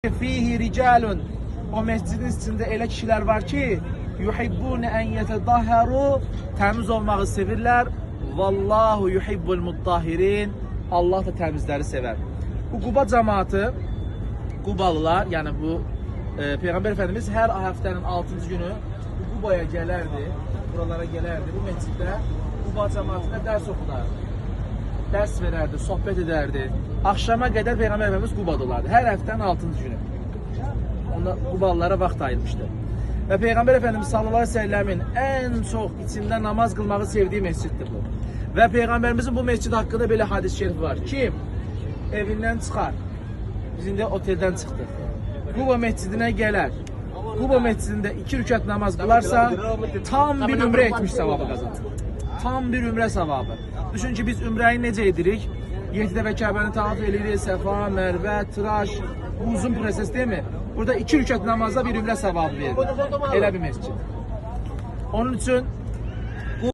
Fihi ricalun. O mescidin içində elə kişilər var ki, yuhibbun en yetedahharu, təmiz olmağı sevirlər. Vallahu yuhibbul muttahirin. Allah da təmizləri sevər. Bu Quba cemaatı, Qubalılar, yəni bu Peyğəmbər Efendimiz hər həftənin 6-cı günü Qubaya gələrdi, buralara gələrdi. Bu məsciddə Quba cemaatına dərs oxudardı. Dərs verərdi, sohbət edərdi. Axşama qədər Peyğəmbər Efendimiz Qubada olardı. Hər həftənin 6-cı günü. Onda Qubalılara vaxt ayırmışdı. Və Peyğəmbər Efendimiz sallallahu əleyhi və səlləmin ən çox içində namaz qılmağı sevdiyi məsciddir bu. Və Peyğəmbərimizin bu məscid haqqında belə hadis-i şərif var. Kim evindən çıxar, biz indi oteldən çıxdıq, Quba məscidinə gələr, Quba məscidində 2 rükət namaz qılarsa, tam bir ümrə etmiş savabı qazanır. Tam bir ümrə savabı. Düşün ki, biz ümrəni necə edirik? 7 dəfə Kəbəni tavaf edirik, Səfa, Mərvə, Tıraş, bu uzun proses değil mi? Burada 2 rükət namazda bir ümrə savabı verir. Elə bir məscid. Onun üçün